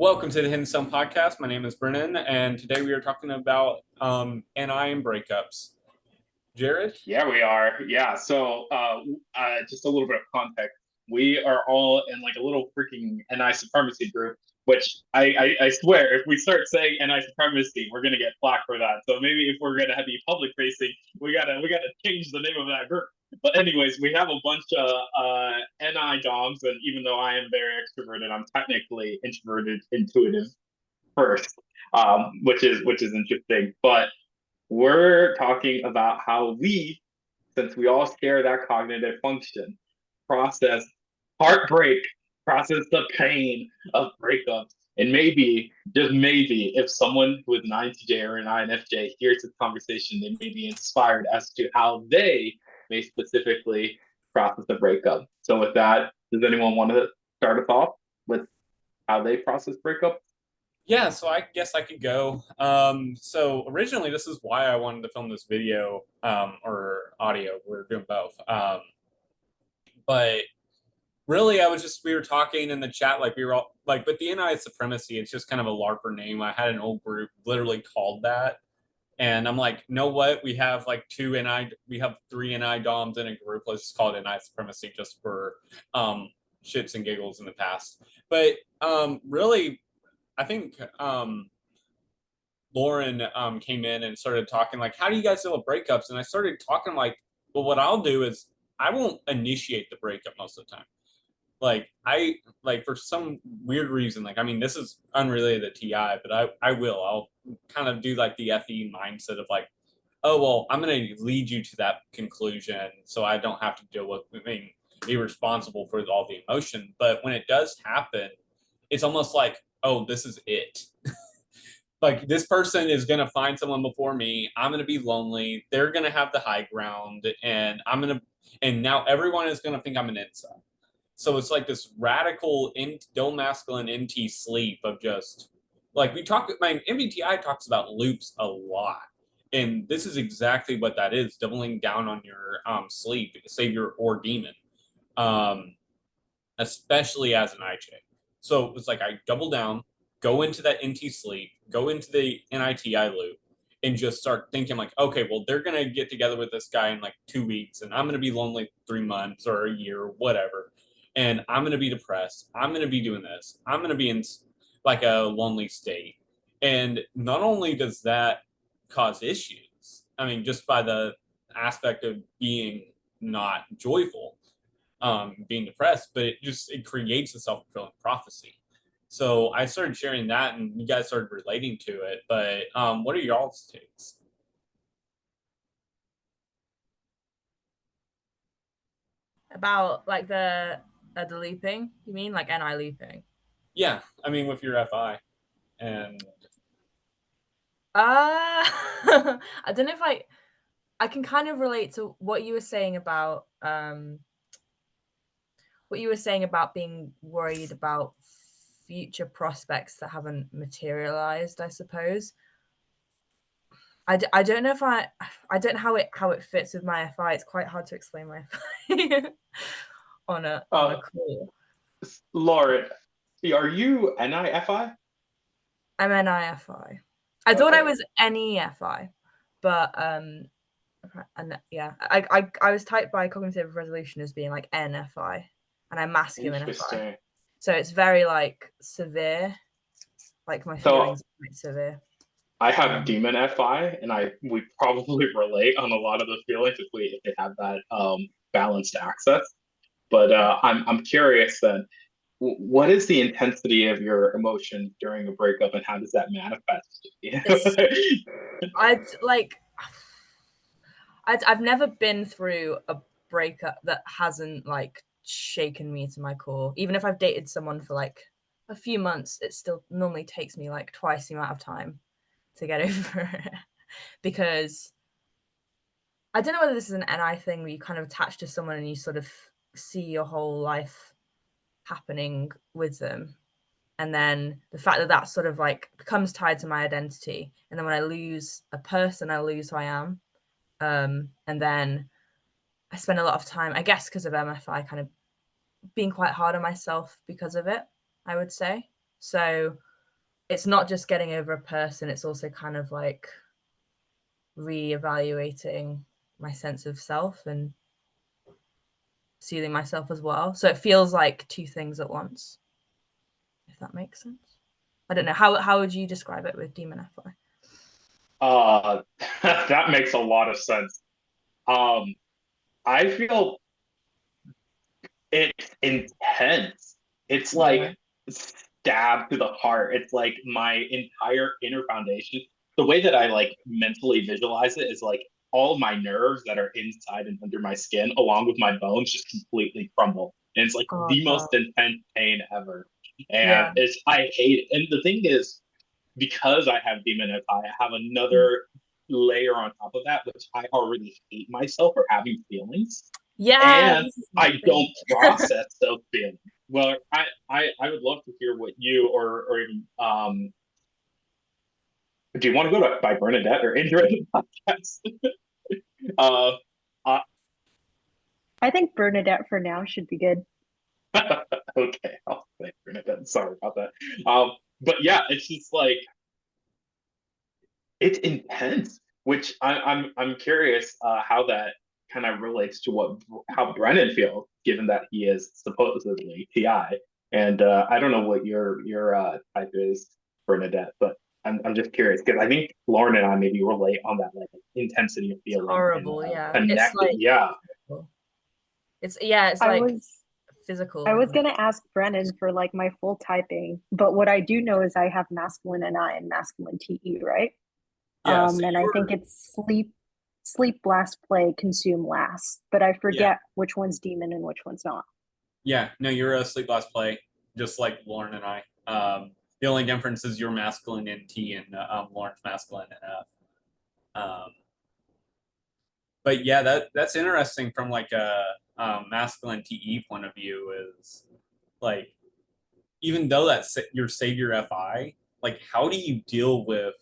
Welcome to the Hidden Sun Podcast. My name is Brennan, and today we are talking about NI and breakups. Jared? Yeah, we are. Yeah. So, just a little bit of context. We are all in like a little freaking NI supremacy group, which I swear, if we start saying NI supremacy, we're gonna get flack for that. So maybe if we're gonna be public facing, we gotta change the name of that group. But anyways, we have a bunch of NI doms, and even though I am very extroverted, I'm technically introverted, intuitive first, which is interesting. But we're talking about how we, since we all share that cognitive function, process heartbreak, process the pain of breakups. And maybe, just maybe, if someone with an INTJ or an INFJ hears this conversation, they may be inspired as to how they may specifically process a breakup. So, with that, does anyone want to start us off with how they process breakups? Yeah, so I guess I could go. So originally, this is why I wanted to film this video or audio. We're doing both. But really, we were talking in the chat, like we were all like, but the NI supremacy, it's just kind of a LARPer name. I had an old group literally called that. And I'm like, know what? We have like we have three NI DOMs in a group. Let's just call it NI supremacy just for shits and giggles in the past. But really, I think Lauren came in and started talking like, how do you guys deal with breakups? And I started talking like, well, what I'll do is I won't initiate the breakup most of the time. Like for some weird reason, like I mean, this is unrelated to TI, but I will. I'll kind of do like the FE mindset of like, oh well, I'm gonna lead you to that conclusion so I don't have to deal with being be responsible for all the emotion. But when it does happen, it's almost like, oh, this is it. Like this person is gonna find someone before me. I'm gonna be lonely. They're gonna have the high ground, and now everyone is gonna think I'm an incel. So it's like this radical dual masculine NT sleep of just like we talk. My MBTI talks about loops a lot, and this is exactly what that is: doubling down on your sleep, savior or demon, um, especially as an IJ. So it's like I double down, go into that NT sleep, go into the NITI loop, and just start thinking like, okay, well, they're gonna get together with this guy in like 2 weeks, and I'm gonna be lonely 3 months or a year or whatever, and I'm gonna be depressed. I'm gonna be doing this. I'm gonna be in like a lonely state, and not only does that cause issues, I mean, just by the aspect of being not joyful, being depressed, but it creates a self fulfilling prophecy. So I started sharing that, and you guys started relating to it. But what are y'all's takes? About like the leaping, you mean like NI leaping? Yeah, I mean with your FI, and I don't know if I can kind of relate to what you were saying about being worried about future prospects that haven't materialized, I suppose. I don't know if I don't know how it fits with my FI. It's quite hard to explain my FI on a Uh, call. Lauren, are you NIFI? I'm NIFI. I thought I Okay, was NEFI, but and yeah, I was typed by cognitive resolution as being like NFI, and I'm masculine FI, interesting. so it's very like severe. Like my So feelings are quite severe. I have Um, Demon FI, and I we probably relate on a lot of the feelings if they have that balanced access. But I'm curious then, what is the intensity of your emotion during a breakup, and how does that manifest? it's I'd like I've never been through a breakup that hasn't like shaken me to my core. Even if I've dated someone for like a few months, it still normally takes me like twice the amount of time to get over it. Because I don't know whether this is an NI thing where you kind of attach to someone and you sort of see your whole life happening with them. And then the fact that that sort of like becomes tied to my identity. And then when I lose a person, I lose who I am. And then I spend a lot of time, I guess, because of MFI, kind of being quite hard on myself because of it, I would say. So it's not just getting over a person, it's also kind of like reevaluating my sense of self and soothing myself as well. So it feels like two things at once, if that makes sense. I don't know. How would you describe it with Demon FI? Uh, that makes a lot of sense. Um, I feel it's intense. It's Yeah. like stabbed to the heart. It's like my entire inner foundation. The way that I like mentally visualize it is like all of my nerves that are inside and under my skin, along with my bones, just completely crumble. And it's like Oh the no. most intense pain ever. And Yeah. I hate it. And the thing is, because I have demon I have Mm. another layer on top of that, which I already hate myself for having feelings, Yeah, and this is my I don't thing. process those feelings. Well, I would love to hear what you or even do you want to go to by Bernadette or Indra in the podcast? uh, uh I think Bernadette for now should be good. okay, I'll say Bernadette. Sorry about that. But yeah, it's just like it's intense, which I'm curious how that kind of relates to what how Brennan feels, given that he is supposedly TI. And I don't know what your type is, Bernadette, but I'm just curious because I think Lauren and I maybe relate on that like intensity of It's feeling and horrible, yeah. It's connected. like Yeah, it's I like was physical, I was isn't it? gonna ask Brennan for like my full typing, but what I do know is I have masculine NI and masculine TE, right? Yeah, so And you I think were it's sleep, blast, play, consume, last, but I yeah. forget which one's demon and which one's not. Yeah, no, you're a sleep last play, just like Lauren and I. The only difference is you're masculine in T and Lauren's masculine in F. But yeah, that's interesting from like a masculine TE point of view. Is like even though that's your savior FI, like how do you deal with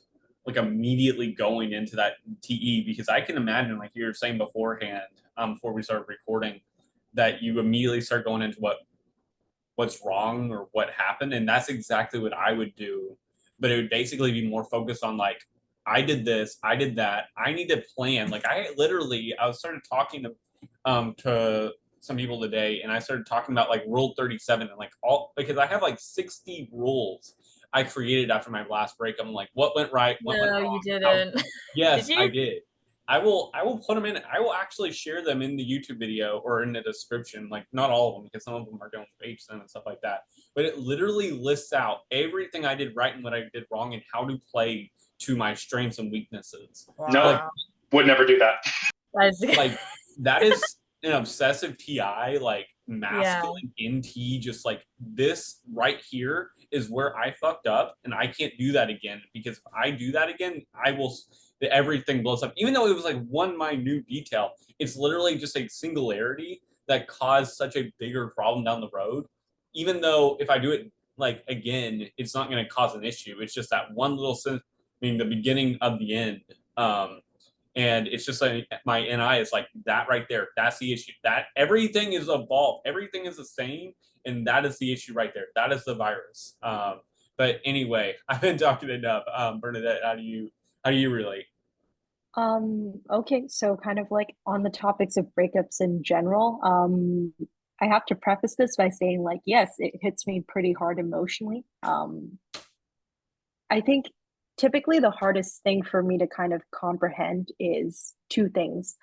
like immediately going into that TE? Because I can imagine, like you were saying beforehand, before we started recording, that you immediately start going into what's wrong or what happened, and that's exactly what I would do. But it would basically be more focused on like I did this, I did that, I need to plan. Like I started talking to some people today, and I started talking about like rule 37 and like all because I have like 60 rules I created after my last break. I'm like, what went right, what went No, you wrong, how. didn't. Did Yes, I you? did. I will put them in. I will actually share them in the YouTube video or in the description. Like not all of them because some of them are going to HSM and stuff like that. But it literally lists out everything I did right and what I did wrong and how to play to my strengths and weaknesses. no, Like Wow. would never do that. That's like that is an obsessive TI, like yeah. masculine NT, just like this right here is where I fucked up and I can't do that again because if I do that again, I will everything blows up. Even though it was like one minute detail, it's literally just a singularity that caused such a bigger problem down the road. Even though if I do it like again, it's not going to cause an issue. It's just that one little I mean, the beginning of the end. And it's just like my NI is like that right there. That's the issue. That everything is evolved. Everything is the same, and that is the issue right there. That is the virus. But anyway, I've been talking enough. Bernadette, how do you relate? Okay, so kind of like on the topics of breakups in general, I have to preface this by saying like, yes, it hits me pretty hard emotionally. I think typically the hardest thing for me to kind of comprehend is two things.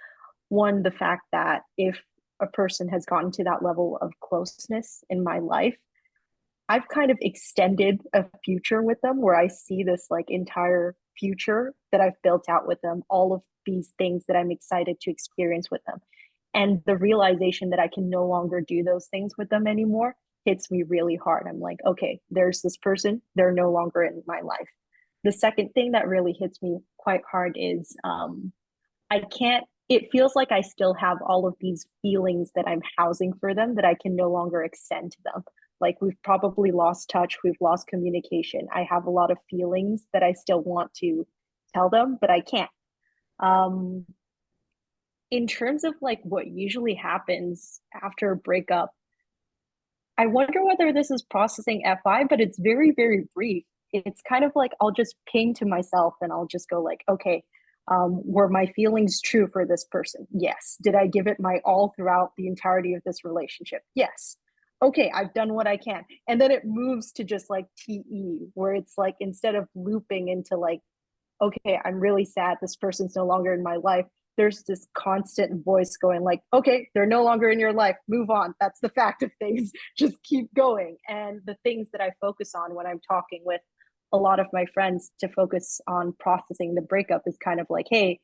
One, the fact that if a person has gotten to that level of closeness in my life, I've kind of extended a future with them where I see this like entire future that I've built out with them, all of these things that I'm excited to experience with them. And the realization that I can no longer do those things with them anymore hits me really hard. I'm like, okay, there's this person, they're no longer in my life. The second thing that really hits me quite hard is I can't, it feels like I still have all of these feelings that I'm housing for them that I can no longer extend to them. Like we've probably lost touch, we've lost communication. I have a lot of feelings that I still want to tell them, but I can't. Um, in terms of like what usually happens after a breakup, I wonder whether this is processing FI, but it's very, very brief. it's kind of like I'll just ping to myself and I'll just go like, okay, were my feelings true for this person? Yes. Did I give it my all throughout the entirety of this relationship? Yes. Okay, I've done what I can. And then it moves to just like TE, where it's like instead of looping into like, okay, I'm really sad, this person's no longer in my life, there's this constant voice going like, okay, they're no longer in your life, move on, that's the fact of things, just keep going. And the things that I focus on when I'm talking with a lot of my friends to focus on processing the breakup is kind of like, hey,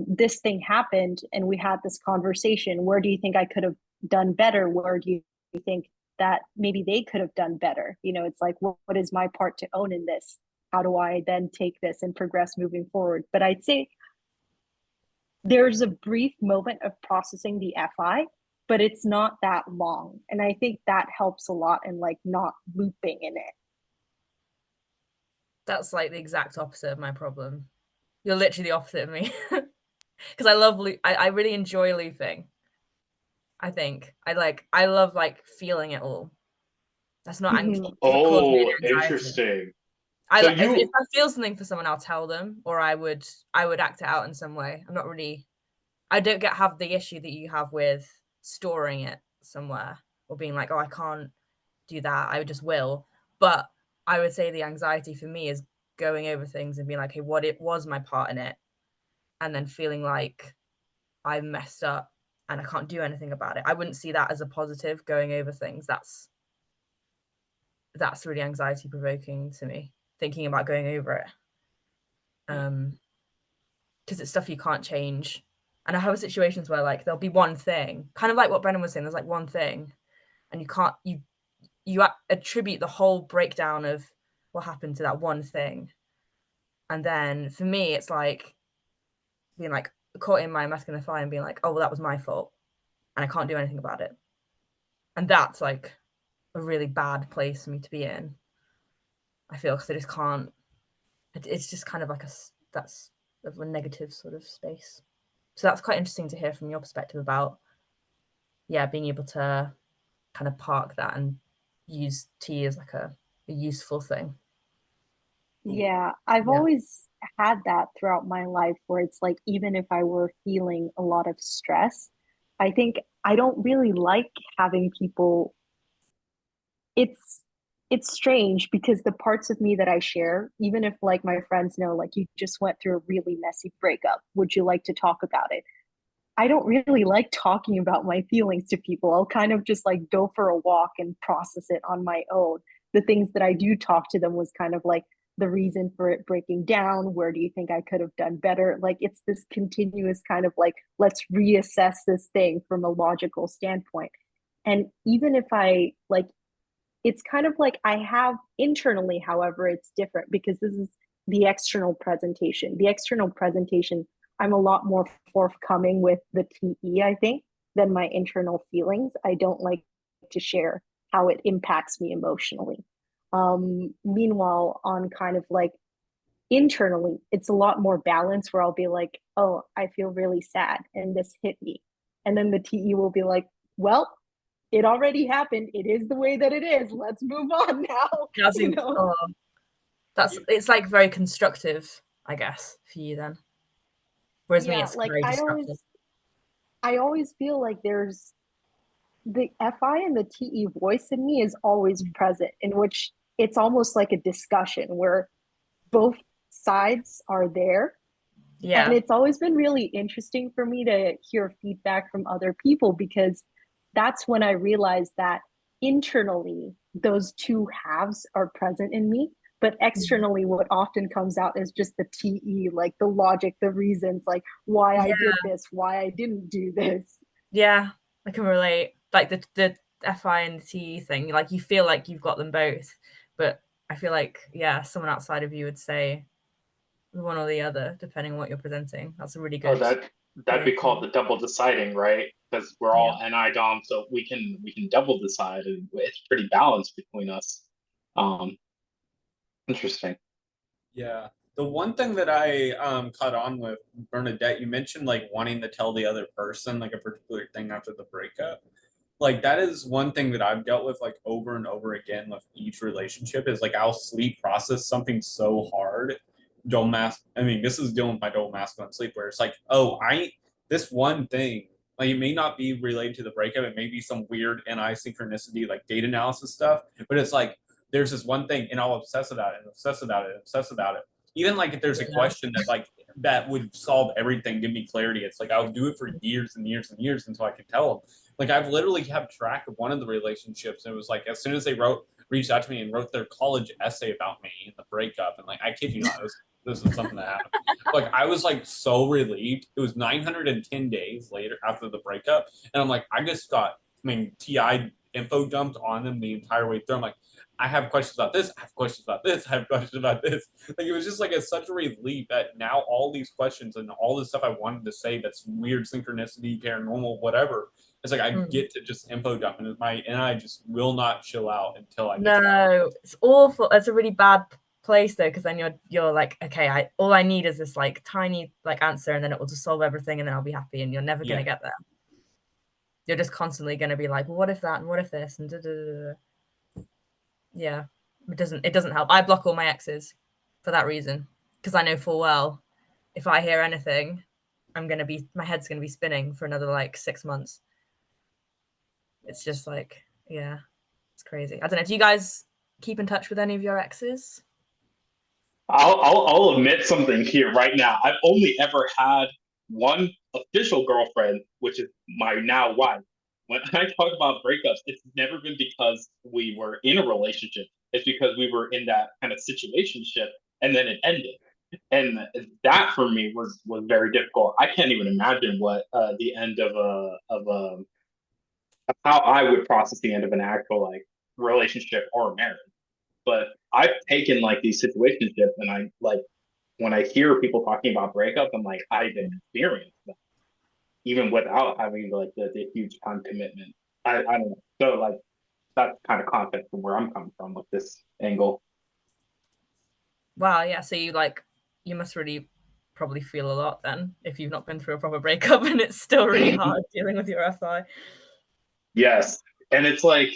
this thing happened and we had this conversation, where do you think I could have done better, where do you think that maybe they could have done better? It's like, what is my part to own in this? How do I then take this and progress moving forward? But I'd say there's a brief moment of processing the FI, but it's not that long. And I think that helps a lot in like not looping in it. That's like the exact opposite of my problem. You're literally the opposite of me. Because I love I really enjoy looping. I think I love like feeling it all. That's not Mhm. doesn't cause me any Oh, anxiety. interesting. I So if you, I feel something for someone, I'll tell them, or I would act it out in some way. I'm not really. I don't have the issue that you have with storing it somewhere or being like, oh, I can't do that. I just will. But I would say the anxiety for me is going over things and being like, hey, what it was my part in it, and then feeling like I messed up and I can't do anything about it. I wouldn't see that as a positive, going over things. That's really anxiety provoking to me, thinking about going over it. Because it's stuff you can't change. And I have situations where like there'll be one thing, kind of like what Brennan was saying, there's like one thing and you attribute the whole breakdown of what happened to that one thing. And then for me, it's like being like caught in my masculine fire and being like, oh, well, that was my fault and I can't do anything about it. And that's like a really bad place for me to be in. I feel, because I just can't. It's just kind of like that's a negative sort of space. So that's quite interesting to hear from your perspective about, yeah, being able to kind of park that and use tea as like a useful thing. Yeah, I've Yeah. always had that throughout my life where it's like, even if I were feeling a lot of stress, I think I don't really like having people. It's it's strange because the parts of me that I share, even if like my friends know, like, you just went through a really messy breakup, would you like to talk about it? I don't really like talking about my feelings to people. I'll kind of just like go for a walk and process it on my own. The things that I do talk to them was kind of like the reason for it breaking down. Where do you think I could have done better? Like, it's this continuous kind of like, let's reassess this thing from a logical standpoint. And even if I like, it's kind of like I have internally, however, it's different because this is the external presentation. The external presentation, I'm a lot more forthcoming with the TE, I think, than my internal feelings. I don't like to share how it impacts me emotionally. Meanwhile, on kind of like internally, it's a lot more balanced, where I'll be like, oh, I feel really sad and this hit me. And then the TE will be like, well, it already happened. It is the way that it is. Let's move on now. Oh, it's like very constructive, I guess, for you then. Whereas me, Yeah, it's like very I destructive. always I always feel like there's the FI and the TE voice in me is always present, in which it's almost like a discussion where both sides are there. And Yeah. it's always been really interesting for me to hear feedback from other people, because that's when I realized that internally those two halves are present in me. But externally, what often comes out is just the TE, like the logic, the reasons, like why I Yeah. did this, why I didn't do this. Yeah. I can relate. Like the FI and the TE thing, like you feel like you've got them both, but I feel like, yeah, someone outside of you would say one or the other, depending on what you're presenting. That's a really oh, good that'd way of be called doing the double deciding, right? Because we're it. all NI Dom, so we can double decide, and it's pretty balanced between us. Um, Interesting. Yeah. The one thing that I caught on with Bernadette, you mentioned like wanting to tell the other person like a particular thing after the breakup. like that is one thing that I've dealt with like over and over again with each relationship is like I'll sleep process something so hard. I mean, this is dealing with my dual masculine sleep where it's like, oh, this one thing, like it may not be related to the breakup, it may be some weird NI synchronicity, like data analysis stuff, but it's like there's this one thing and I'll obsess about it and obsess about it and obsess about it. Even like if there's a question that like that would solve everything, give me clarity. It's like I'll do it for years and years and years until I can tell them. Like I've literally kept track of one of the relationships. And it was like as soon as they reached out to me and wrote their college essay about me and the breakup, and like I kid you not, this was something that happened. Like I was like so relieved. It was 910 days later after the breakup, and I'm like, I just got, I mean, TI info dumped on them the entire way through. I'm like, I have questions about this. I have questions about this. I have questions about this. Like it was just like such a relief that now all these questions and all this stuff I wanted to say that's weird synchronicity, paranormal, whatever. It's like I get to just info dump and I just will not chill out until I get to that. No, it's awful. It's a really bad place though, because then you're like, okay, all I need is this like tiny like answer, and then it will just solve everything, and then I'll be happy. And you're never gonna get there. You're just constantly gonna be like, well, what if that, and what if this, and yeah, it doesn't help. I block all my exes for that reason, because I know full well if I hear anything, my head's gonna be spinning for another like 6 months. It's just like, yeah, it's crazy. I don't know. Do you guys keep in touch with any of your exes? I'll admit something here right now. I've only ever had one official girlfriend, which is my now wife. When I talk about breakups, it's never been because we were in a relationship. It's because we were in that kind of situationship and then it ended. And that for me was very difficult. I can't even imagine what the end of how I would process the end of an actual like relationship or marriage. But I've taken like these situationships and I like when I hear people talking about breakups, I'm like, I've experienced that, even without having like the huge time commitment. I don't know. So like that's kind of context from where I'm coming from with this angle. Wow, yeah. So you must really probably feel a lot then if you've not been through a proper breakup and it's still really hard dealing with your FI. Yes. And it's like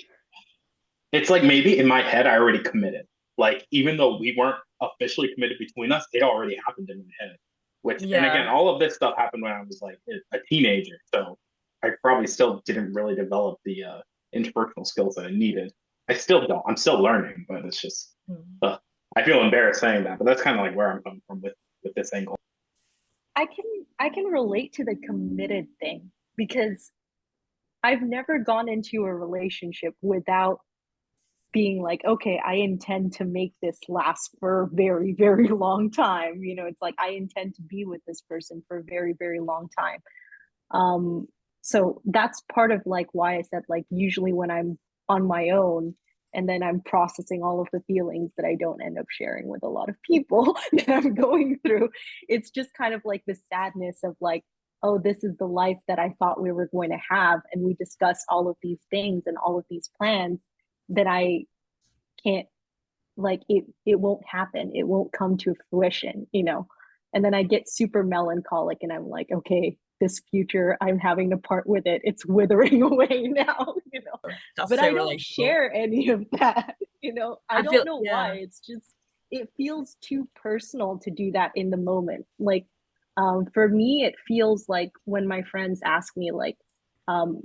maybe in my head I already committed. Like even though we weren't officially committed between us, it already happened in my head. Which and again, Yeah. all of this stuff happened when I was like a teenager, so I probably still didn't really develop the interpersonal skills that I needed. I still don't. I'm still learning, but it's just I feel embarrassed saying that. But that's kind of like where I'm coming from with this angle. I can relate to the committed thing because I've never gone into a relationship without being like, okay, I intend to make this last for a very, very long time. It's like I intend to be with this person for a very, very long time. So that's part of like why I said like usually when I'm on my own and then I'm processing all of the feelings that I don't end up sharing with a lot of people that I'm going through, it's just kind of like the sadness of like, oh, this is the life that I thought we were going to have. And we discuss all of these things and all of these plans that I can't, like it won't happen. It won't come to fruition. And then I get super melancholic and I'm like, okay, this future, I'm having to part with it. It's withering away now. That's But so I don't relatable. share any of that. I don't know why. Yeah. It's just, it feels too personal to do that in the moment. Like, for me, it feels like when my friends ask me, like, um,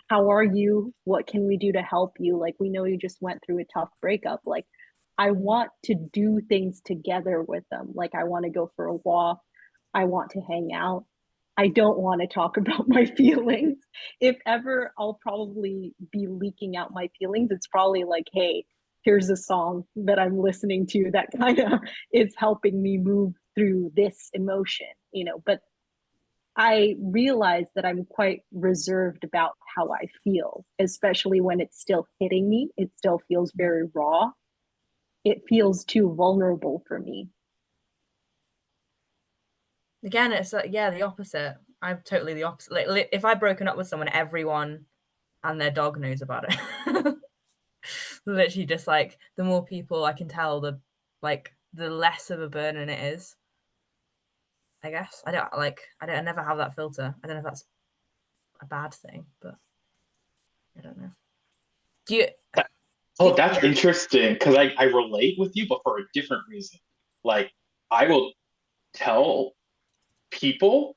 how are you? What can we do to help you? Like, we know you just went through a tough breakup. Like, I want to do things together with them. Like, I want to go for a walk. I want to hang out. I don't want to talk about my feelings. If ever I'll probably be leaking out my feelings, it's probably like, hey, here's a song that I'm listening to that kind of is helping me move through this emotion. But I realize that I'm quite reserved about how I feel, especially when it's still hitting me. It still feels very raw. It feels too vulnerable for me. Again, it's like, yeah, the opposite. I'm totally the opposite. Like, if I've broken up with someone, everyone and their dog knows about it. Literally, just like the more people I can tell, the less of a burden it is. I guess I never have that filter. I don't know if that's a bad thing, but I don't know. Do you? Oh, that's interesting because I relate with you, but for a different reason. Like, I will tell people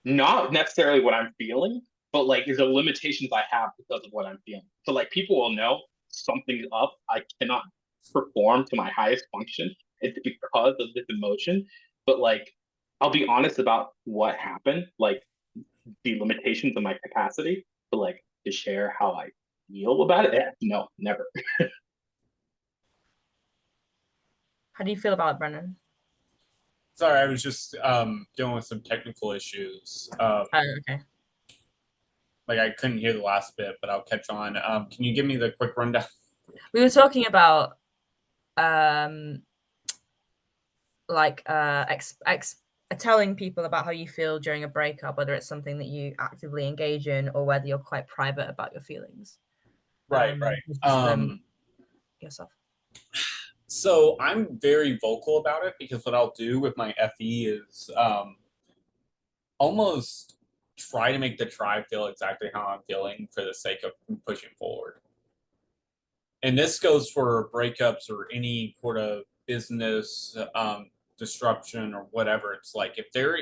not necessarily what I'm feeling, but like the limitations I have because of what I'm feeling. So like people will know something's up. I cannot perform to my highest function. It's because of this emotion. But like I'll be honest about what happened, like the limitations of my capacity, but like to share how I feel about it. No, never. How do you feel about it, Brennan? Sorry, I was just dealing with some technical issues. Oh, okay. Like I couldn't hear the last bit, but I'll catch on. Can you give me the quick rundown? We were talking about um like telling people about how you feel during a breakup, whether it's something that you actively engage in or whether you're quite private about your feelings. Right. Just yourself. So I'm very vocal about it because what I'll do with my FE is almost try to make the tribe feel exactly how I'm feeling for the sake of pushing forward. And this goes for breakups or any sort of business disruption or whatever. It's like if they're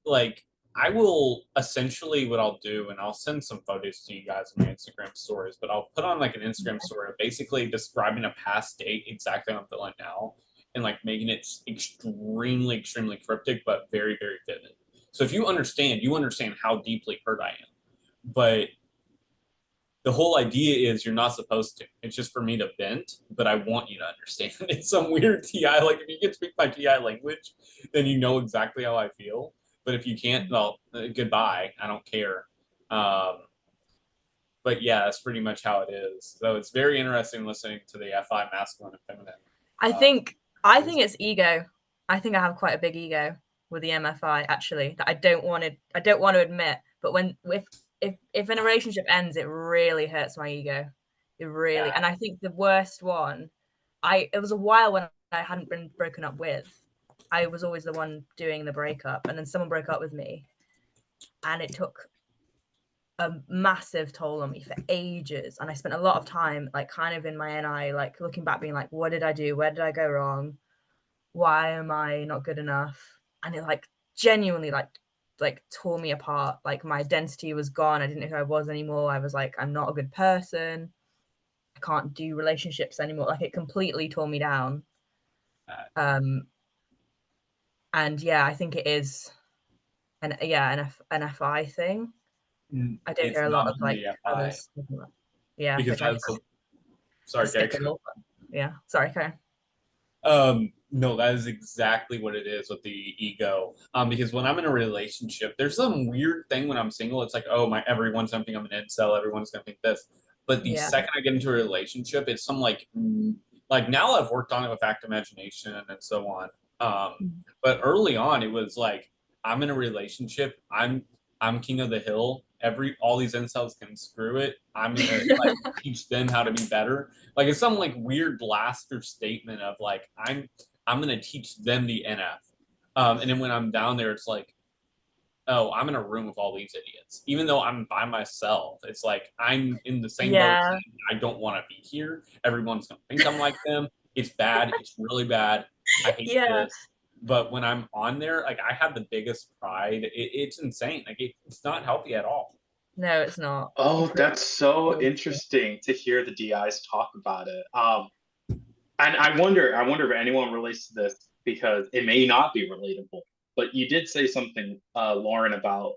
like I will essentially what I'll do, and I'll send some photos to you guys on my Instagram stories, but I'll put on like an Instagram story basically describing a past date exactly how I'm feeling now and like making it extremely, extremely cryptic, but very, very vivid. So if you understand how deeply hurt I am. But the whole idea is you're not supposed to. It's just for me to vent, but I want you to understand. It's some weird TI. Like if you can speak my TI language, then you know exactly how I feel. But if you can't, well, goodbye. I don't care. But yeah, that's pretty much how it is. So it's very interesting listening to the FI masculine and feminine. I think it's ego. I think I have quite a big ego with the MFI actually that I don't want to admit. But when if in a relationship ends, it really hurts my ego. It really, and I think the worst one, it was a while when I hadn't been broken up with. I was always the one doing the breakup, and then someone broke up with me, and it took a massive toll on me for ages. And I spent a lot of time, like, kind of in my NI, like looking back, being like, what did I do? Where did I go wrong? Why am I not good enough? And it like genuinely like tore me apart. Like my identity was gone. I didn't know who I was anymore. I was like, I'm not a good person. I can't do relationships anymore. Like it completely tore me down. And yeah, I think it is an FI thing. I don't It's hear a lot not of only like FI others. Yeah, because which I that's sorry, skip a lot. Yeah, sorry, Karen. No, that is exactly what it is with the ego. Because when I'm in a relationship, there's some weird thing when I'm single. It's like, oh my, everyone's gonna think I'm an incel. Everyone's gonna think this. But the Yeah. second I get into a relationship, it's some like now I've worked on it with active imagination and so on. But early on, it was like I'm in a relationship. I'm king of the hill. All these incels can screw it. I'm gonna like teach them how to be better. Like it's some like weird blaster statement of like I'm gonna teach them the NF. And then when I'm down there, it's like, oh, I'm in a room with all these idiots. Even though I'm by myself, it's like I'm in the same boat. Yeah. I don't want to be here. Everyone's gonna think I'm like them. It's bad. It's really bad. I hate Yeah. this. But when I'm on there, like I have the biggest pride. It's insane. Like it's not healthy at all. No, it's not. Oh, It's that's so really interesting to hear the DIs talk about it. And I wonder if anyone relates to this because it may not be relatable. But you did say something, Lauren, about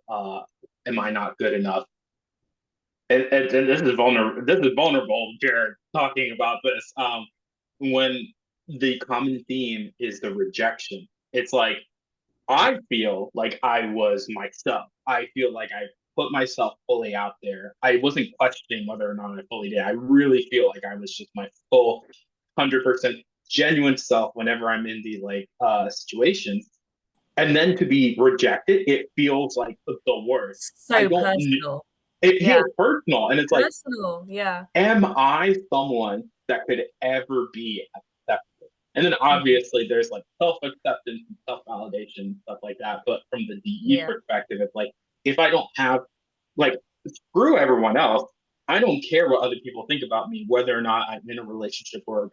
am I not good enough? And this is vulnerable. This is vulnerable, Jared, talking about this. When the common theme is the rejection, it's like I feel like I was myself. I feel like I put myself fully out there. I wasn't questioning whether or not I fully did. I really feel like I was just my full 100% genuine self whenever I'm in these like situations. And then to be rejected, it feels like the worst. I so don't. personal. It Yeah. feels personal, and it's like, Personal. Yeah. am I someone that could ever be accepted? And then obviously there's like self acceptance and self validation, stuff like that. But from the DE Yeah. perspective, it's like, if I don't have, like, screw everyone else, I don't care what other people think about me, whether or not I'm in a relationship or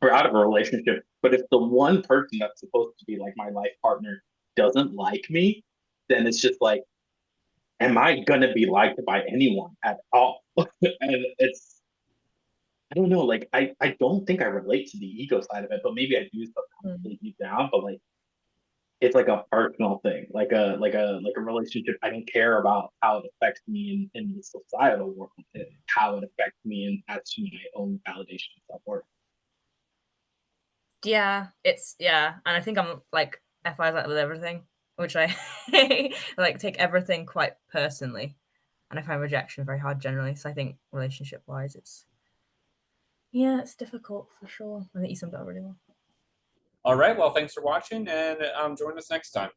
out of a relationship. But if the one person that's supposed to be like my life partner doesn't like me, then it's just like, am I gonna be liked by anyone at all? And it's, I don't know, like I don't think I relate to the ego side of it, but maybe I do subconsciously deep down. But like it's like a personal thing, like a relationship. I don't care about how it affects me in the societal world, how it affects me and as to my own validation and self worth. Yeah, and I think I'm like FI's like with everything, which I like take everything quite personally, and I find rejection very hard generally. So I think relationship wise, it's difficult for sure. I think you summed it up really well. All right. Well, thanks for watching, and join us next time.